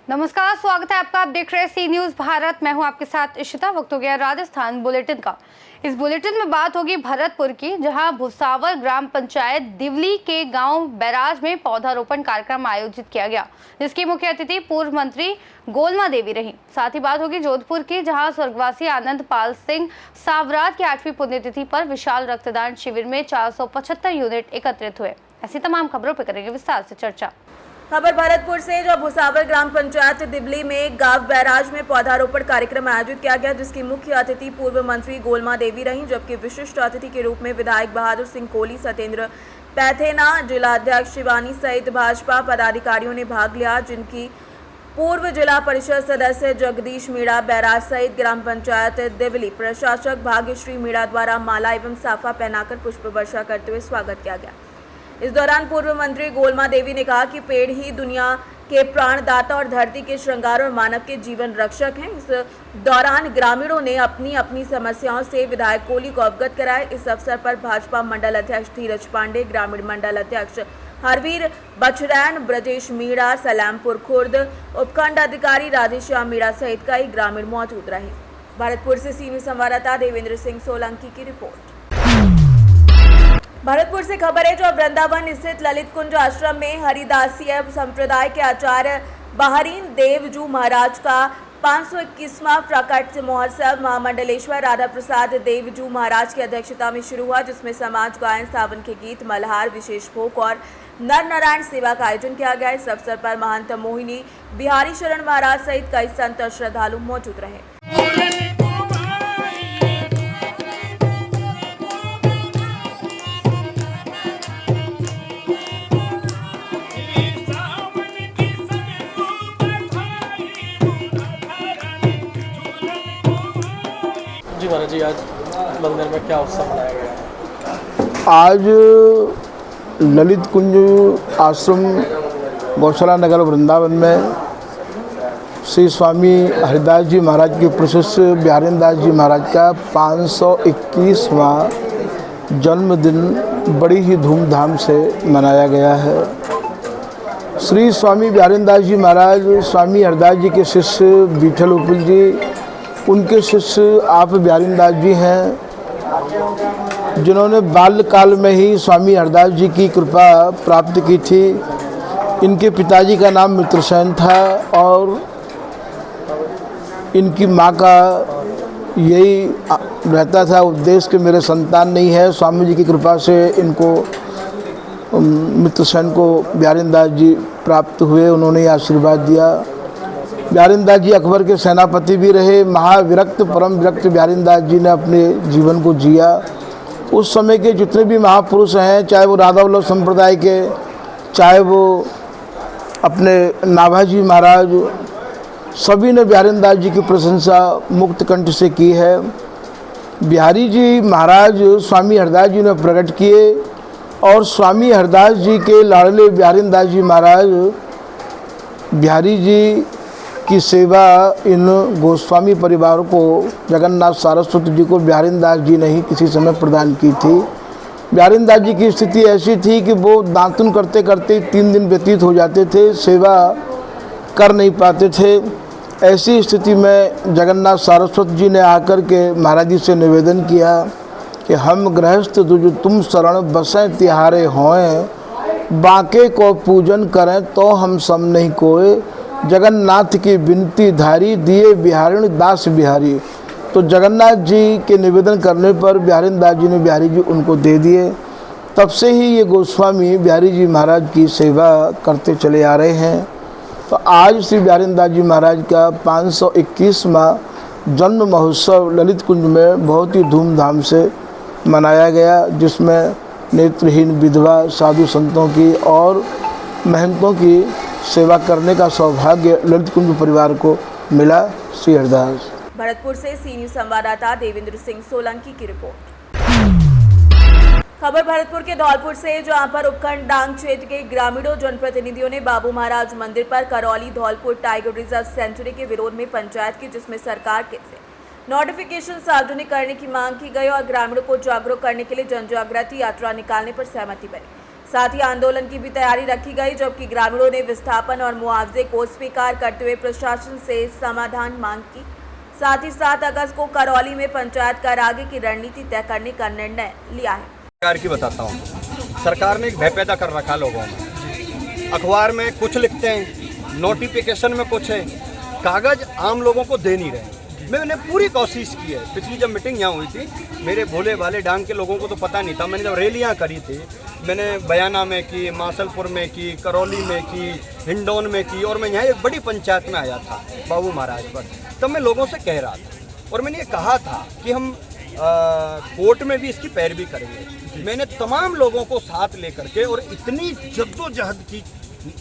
नमस्कार, स्वागत है आपका। आप देख रहे हैं सी न्यूज भारत। मैं हूं आपके साथ इशिता। वक्त हो गया राजस्थान बुलेटिन का। इस बुलेटिन में बात होगी भरतपुर की, जहां भुसावर ग्राम पंचायत दिवली के गांव बैराज में पौधारोपण कार्यक्रम आयोजित किया गया, जिसकी मुख्य अतिथि पूर्व मंत्री गोलमा देवी रही। साथ ही बात होगी जोधपुर की, जहां स्वर्गवासी आनंद पाल सिंह सावरात की 8वीं पुण्यतिथि पर विशाल रक्तदान शिविर में 475 यूनिट एकत्रित हुए। ऐसी तमाम खबरों पर करेंगे विस्तार से चर्चा। खबर भरतपुर से, जो भुसावर ग्राम पंचायत दिवली में गांव बैराज में पौधारोपण कार्यक्रम आयोजित किया गया, जिसकी मुख्य अतिथि पूर्व मंत्री गोलमा देवी रही, जबकि विशिष्ट अतिथि के रूप में विधायक बहादुर सिंह कोहली, सत्येंद्र पैथेना, जिलाध्यक्ष शिवानी सहित भाजपा पदाधिकारियों ने भाग लिया, जिनकी पूर्व जिला परिषद सदस्य जगदीश मीणा बैराज सहित ग्राम पंचायत दिवली प्रशासक भाग्यश्री मीणा द्वारा माला एवं साफा पहनाकर पुष्प वर्षा करते हुए स्वागत किया गया। इस दौरान पूर्व मंत्री गोलमा देवी ने कहा कि पेड़ ही दुनिया के प्राणदाता और धरती के श्रृंगार और मानव के जीवन रक्षक हैं। इस दौरान ग्रामीणों ने अपनी अपनी समस्याओं से विधायक कोहली को अवगत कराया। इस अवसर पर भाजपा मंडल अध्यक्ष धीरज पांडे, ग्रामीण मंडल अध्यक्ष हरवीर बछरैन, ब्रजेश मीणा, सलामपुर खुर्द उपखंड अधिकारी राधेश्याम मीणा सहित कई ग्रामीण मौजूद रहे। भरतपुर से सी न्यूज संवाददाता देवेंद्र सिंह सोलंकी की रिपोर्ट। भरतपुर से खबर है, जो वृंदावन स्थित ललित कुंज आश्रम में हरिदासीय संप्रदाय के आचार्य बहरीन देवजू महाराज का 521वां प्रकट महोत्सव महामंडलेश्वर राधा प्रसाद देवजू महाराज की अध्यक्षता में शुरू हुआ, जिसमें समाज गायन, सावन के गीत, मल्हार, विशेष भोग और नर नारायण सेवा का आयोजन किया गया। इस अवसर पर महंत मोहिनी बिहारी शरण महाराज सहित कई संत और श्रद्धालु मौजूद रहे। जी महाराज जी, आज मंदिर में क्या उत्सव मनाया गया है? आज ललित कुंज आश्रम गौशाला नगर वृंदावन में श्री स्वामी हरिदास जी महाराज के प्रशिष्य बिहारीन दास जी महाराज का 521वां जन्मदिन बड़ी ही धूमधाम से मनाया गया है। श्री स्वामी बिहारीन दास जी महाराज स्वामी हरिदास जी के शिष्य विठल उपिल जी, उनके शिष्य आप बिहारीन दास जी हैं, जिन्होंने बाल्यकाल में ही स्वामी हरिदास जी की कृपा प्राप्त की थी। इनके पिताजी का नाम मित्रसेन था और इनकी माँ का यही रहता था उद्देश्य कि मेरे संतान नहीं है। स्वामी जी की कृपा से इनको मित्रसेन को बिहारीन दास जी प्राप्त हुए, उन्होंने आशीर्वाद दिया। बिहारीन दास जी अकबर के सेनापति भी रहे। महाविरक्त परम विरक्त बिहारीन दास जी ने अपने जीवन को जिया। उस समय के जितने भी महापुरुष हैं, चाहे वो राधा वल्लभ संप्रदाय के, चाहे वो अपने नाभाजी महाराज, सभी ने बिहारीन दास जी की प्रशंसा मुक्त कंठ से की है। बिहारी जी महाराज स्वामी हरिदास जी ने प्रकट किए और स्वामी हरिदास जी के लाडले बिहारीन दास जी महाराज बिहारी जी की सेवा इन गोस्वामी परिवार को, जगन्नाथ सारस्वती जी को बिहारीन दास जी ने ही किसी समय प्रदान की थी। बिहारीन दास जी की स्थिति ऐसी थी कि वो दातुन करते करते 3 दिन व्यतीत हो जाते थे, सेवा कर नहीं पाते थे। ऐसी स्थिति में जगन्नाथ सारस्वती जी ने आकर के महाराज जी से निवेदन किया कि हम गृहस्थ दुज तुम शरण बसें तिहारे होएं, बाके को पूजन करें तो हम सम नहीं कोय, जगन्नाथ की विनती धारी दिए बिहारीन दास बिहारी। तो जगन्नाथ जी के निवेदन करने पर बिहारीन दास जी ने बिहारी जी उनको दे दिए। तब से ही ये गोस्वामी बिहारी जी महाराज की सेवा करते चले आ रहे हैं। तो आज श्री बिहारीन दास जी महाराज का 521वां जन्म महोत्सव ललित कुंज में बहुत ही धूमधाम से मनाया गया, जिसमें नेत्रहीन विधवा साधु संतों की और महंतों की सेवा करने का सौभाग्य ललित कुंज परिवार को मिला। श्री हरिदास। भरतपुर से सी न्यूज संवाददाता देवेंद्र सिंह सोलंकी की रिपोर्ट। खबर भरतपुर के धौलपुर से, जहां पर उपखंड डांग क्षेत्र के ग्रामीणों जनप्रतिनिधियों ने बाबू महाराज मंदिर पर Karauli Dholpur tiger reserve sanctuary के विरोध में पंचायत की, जिसमें सरकार के नोटिफिकेशन सार्वजनिक करने की मांग की गई और ग्रामीणों को जागरूक करने के लिए जन जागृति यात्रा निकालने पर सहमति बनी। साथ ही आंदोलन की भी तैयारी रखी गई, जबकि ग्रामीणों ने विस्थापन और मुआवजे को स्वीकार करते हुए प्रशासन से समाधान मांग की। साथ ही 7 अगस्त को करौली में पंचायत कर आगे की रणनीति तय करने का निर्णय लिया है। सरकार की बताता हूँ, सरकार ने एक भय पैदा कर रखा लोगों में। अखबार में कुछ लिखते हैं, नोटिफिकेशन में कुछ है, कागज आम लोगों को दे नहीं रहे। मैंने पूरी कोशिश की है। पिछली जब मीटिंग यहाँ हुई थी, मेरे भोले भाले डांग के लोगों को तो पता नहीं था। मैंने जब रैलियाँ करी थी, मैंने बयाना में की, मासलपुर में की, करौली में की, हिंडौन में की, और मैं यहाँ एक बड़ी पंचायत में आया था बाबू महाराज पर। तब मैं लोगों से कह रहा था और मैंने ये कहा था कि हम कोर्ट में भी इसकी पैरवी करेंगे। मैंने तमाम लोगों को साथ लेकर के और इतनी जद्दोजहद की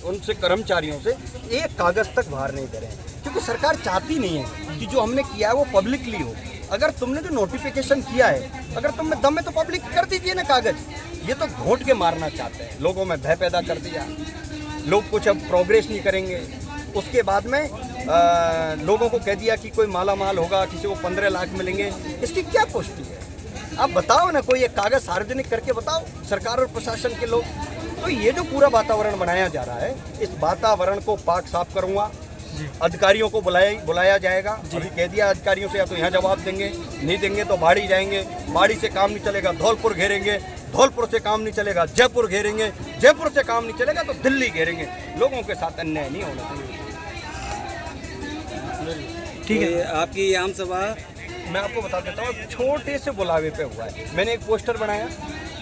उनसे, कर्मचारियों से, एक कागज़ तक बाहर नहीं दे रहे हैं, क्योंकि सरकार चाहती नहीं है कि जो हमने किया है वो पब्लिकली हो। अगर तुमने जो नोटिफिकेशन किया है, अगर तुम में दम है तो पब्लिक कर दीजिए ना कागज़। ये तो घोट के मारना चाहते हैं, लोगों में भय पैदा कर दिया, लोग कुछ अब प्रोग्रेस नहीं करेंगे। उसके बाद में लोगों को कह दिया कि कोई माला माल होगा, किसी को 15 लाख मिलेंगे। इसकी क्या पुष्टि है? आप बताओ ना, कोई एक कागज़ सार्वजनिक करके बताओ, सरकार और प्रशासन के लोग। तो ये जो पूरा वातावरण बनाया जा रहा है, इस वातावरण को पाक साफ करूँगा। अधिकारियों को बुलाया जाएगा। अभी कह दिया अधिकारियों से, या तो यहाँ जवाब देंगे, नहीं देंगे तो बाड़ी जाएंगे, बाड़ी से काम नहीं चलेगा धौलपुर घेरेंगे, धौलपुर से काम नहीं चलेगा जयपुर घेरेंगे, जयपुर से काम नहीं चलेगा तो दिल्ली घेरेंगे। लोगों के साथ अन्याय नहीं होना चाहिए। ठीक है, आपकी आम सभा मैं आपको बता देता हूँ, छोटे से बुलावे पे हुआ है। मैंने एक पोस्टर बनाया,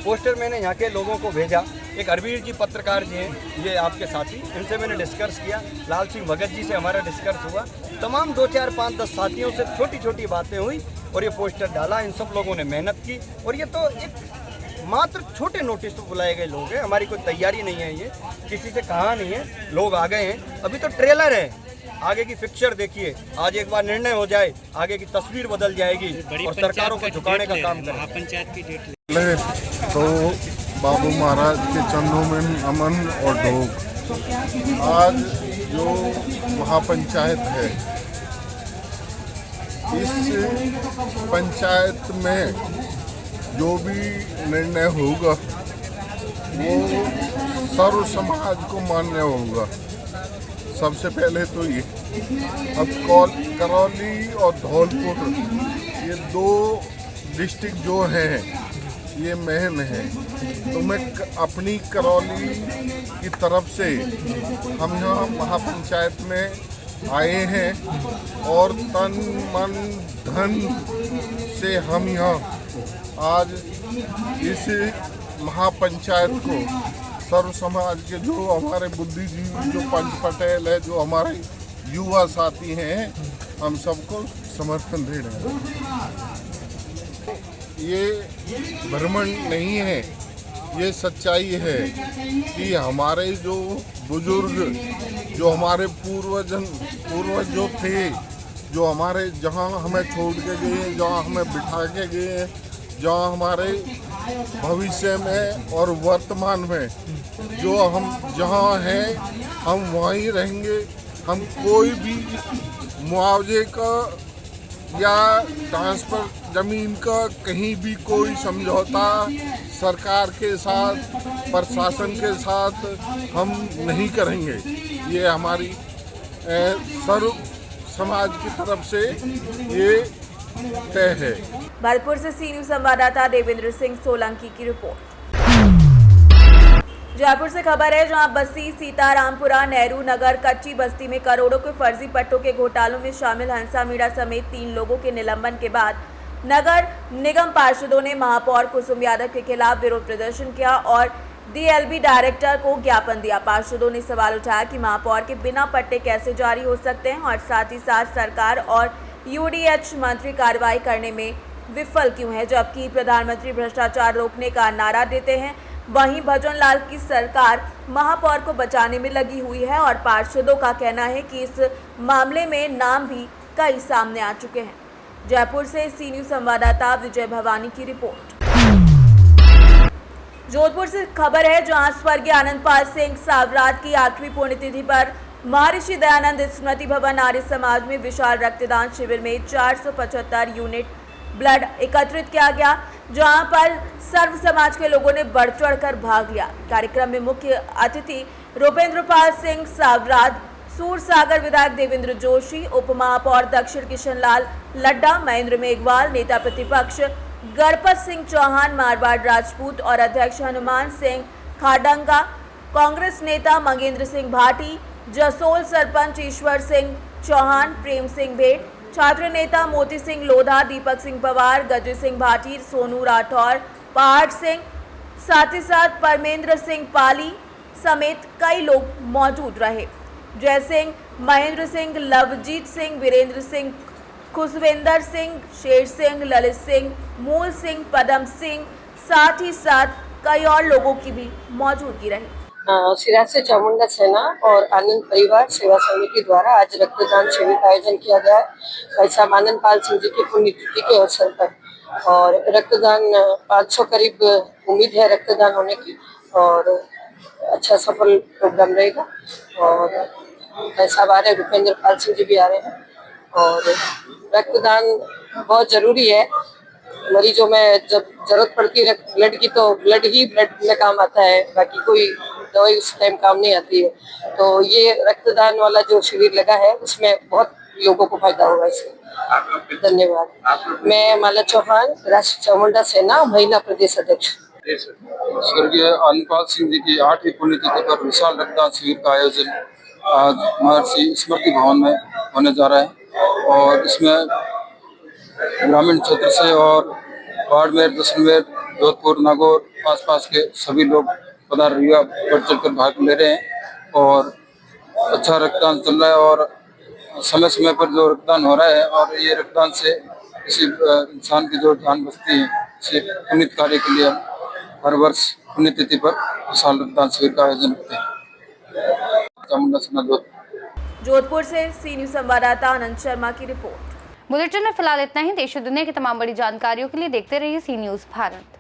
पोस्टर मैंने यहाँ के लोगों को भेजा। एक अरबीर जी पत्रकार जी हैं, ये आपके साथी, इनसे मैंने डिस्कस किया। लाल सिंह भगत जी से हमारा डिस्कस हुआ। तमाम 2, 4, 5, 10 साथियों से छोटी छोटी बातें हुई और ये पोस्टर डाला। इन सब लोगों ने मेहनत की और ये तो एक मात्र छोटे नोटिस पर बुलाए गए लोग हैं। हमारी कोई तैयारी नहीं है, ये किसी से कहा नहीं है, लोग आ गए हैं। अभी तो ट्रेलर है, आगे की पिक्चर देखिए। आज एक बार निर्णय हो जाए, आगे की तस्वीर बदल जाएगी और सरकारों को झुकाने का काम करें। महापंचायत की डेट तो बाबू महाराज के चरणों में नमन और ढोक। आज जो महापंचायत है, इस पंचायत में जो भी निर्णय होगा वो सर्व समाज को मान्य होगा। सबसे पहले तो ये, अब करौली और धौलपुर, ये 2 डिस्ट्रिक्ट जो हैं ये मेन है। तो मैं अपनी करौली की तरफ से हम यहाँ महापंचायत में आए हैं और तन मन धन से हम यहाँ आज इस महापंचायत को सर्व समाज के, जो हमारे बुद्धिजीवी, जो पंच पटेल है, जो हमारे युवा साथी हैं, हम सबको समर्थन दे रहे हैं। ये भ्रमण नहीं है, ये सच्चाई है कि हमारे जो बुजुर्ग, जो हमारे पूर्वज जो थे, जो हमारे जहाँ हमें छोड़ के गए, जहाँ हमें बिठा के गए, जहाँ हमारे भविष्य में और वर्तमान में जो हम जहाँ हैं हम वहीं रहेंगे। हम कोई भी मुआवजे का या ट्रांसफर ज़मीन का कहीं भी कोई समझौता सरकार के साथ, प्रशासन के साथ हम नहीं करेंगे। ये हमारी सर्व समाज की तरफ से ये तय है। भरतपुर से सी न्यूज़ संवाददाता देवेंद्र सिंह सोलंकी की रिपोर्ट। जयपुर से खबर है, जहां बस्ती, सीतारामपुरा, नेहरू नगर, कच्ची बस्ती में करोड़ों के फर्जी पट्टों के घोटालों में शामिल हंसा मीणा समेत 3 लोगों के निलंबन के बाद नगर निगम पार्षदों ने महापौर कुसुम यादव के खिलाफ विरोध प्रदर्शन किया और डीएलबी डायरेक्टर को ज्ञापन दिया। पार्षदों ने सवाल उठाया कि महापौर के बिना पट्टे कैसे जारी हो सकते हैं और साथ ही साथ सरकार और यूडीएच मंत्री कार्रवाई करने में विफल क्यों है, जबकि प्रधानमंत्री भ्रष्टाचार रोकने का नारा देते हैं। वहीं भजन लाल की सरकार महापौर को बचाने में लगी हुई है और पार्षदों का कहना है कि इस मामले में नाम भी कई सामने आ चुके हैं। जयपुर से सी न्यूज़ संवाददाता विजय भवानी की रिपोर्ट। जोधपुर से खबर है, जहां स्वर्गीय आनंदपाल सिंह सावरात की 8वीं पुण्यतिथि पर महर्षि दयानंद स्मृति भवन आर्य समाज में विशाल रक्तदान शिविर में 475 यूनिट ब्लड एकत्रित किया गया, जहां पर सर्व समाज के लोगों ने बढ़ चढ़कर भाग लिया। कार्यक्रम में मुख्य अतिथि रूपेंद्र पाल सिंह सावराद, सूरसागर विधायक देवेंद्र जोशी, उप महापौर दक्षिण किशन लाल लड्डा, महेंद्र मेघवाल, नेता प्रतिपक्ष गणपत सिंह चौहान, मारवाड़ राजपूत और अध्यक्ष हनुमान सिंह खाडंगा, कांग्रेस नेता मंगेंद्र सिंह भाटी, जसोल सरपंच ईश्वर सिंह चौहान, प्रेम सिंह भेट, छात्र नेता मोती सिंह लोधा, दीपक सिंह पवार, गजू सिंह भाटी, सोनू राठौर, पहाड़ सिंह, साथ ही साथ परमेंद्र सिंह पाली समेत कई लोग मौजूद रहे। जय सिंह, महेंद्र सिंह, लवजीत सिंह, वीरेंद्र सिंह, खुशविंदर सिंह, शेर सिंह, ललित सिंह, मूल सिंह, पदम सिंह, साथ ही साथ कई और लोगों की भी मौजूदगी रही। सिराज से चामुंडा सेना और आनंद परिवार सेवा समिति द्वारा आज रक्तदान शिविर का आयोजन किया गया है। भाई साहब आनंद पाल सिंह जी की पुण्यतिथि के अवसर पर, और रक्तदान 500 करीब उम्मीद है रक्तदान होने की, और अच्छा सफल प्रोग्राम रहेगा। और भाई साहब आ रहे हैं, रूपेंद्र पाल सिंह जी भी आ रहे हैं, और रक्तदान बहुत जरूरी है। मरीजों में जब जरूरत पड़ती है ब्लड की, तो ब्लड ही ब्लड में काम आता है, बाकी कोई दवाई उस टाइम काम नहीं आती है। तो ये रक्तदान वाला जो शिविर लगा है उसमें बहुत लोगों को फायदा होगा इससे। धन्यवाद। मैं माला चौहान, राष्ट्रीय चामुंडा सेना महिला प्रदेश अध्यक्ष। स्वर्गीय आनंदपाल सिंह जी की 8वीं पुण्यतिथि पर विशाल रक्तदान शिविर का आयोजन आज महर्षि स्मृति भवन में होने जा रहा है, और इसमें ग्रामीण क्षेत्र से और बाड़मेर, जैसलमेर, जोधपुर, नागौर आसपास के सभी लोग पधारिया बढ़ चढ़कर भाग ले रहे हैं, और अच्छा रक्तदान चल रहा है, और समय समय पर जो रक्तदान हो रहा है, और ये रक्तदान से किसी इंसान की जो जान बचती है, इसे पुनीत कार्य के लिए हर वर्ष पुण्यतिथि पर विशाल रक्तदान शिविर का आयोजन करते हैं। चामुंडा सेना जोधपुर से सी न्यूज संवाददाता आनंद शर्मा की रिपोर्ट। बुलेटिन में फिलहाल इतना ही। देश और दुनिया की तमाम बड़ी जानकारियों के लिए देखते रहिए सी न्यूज़ भारत।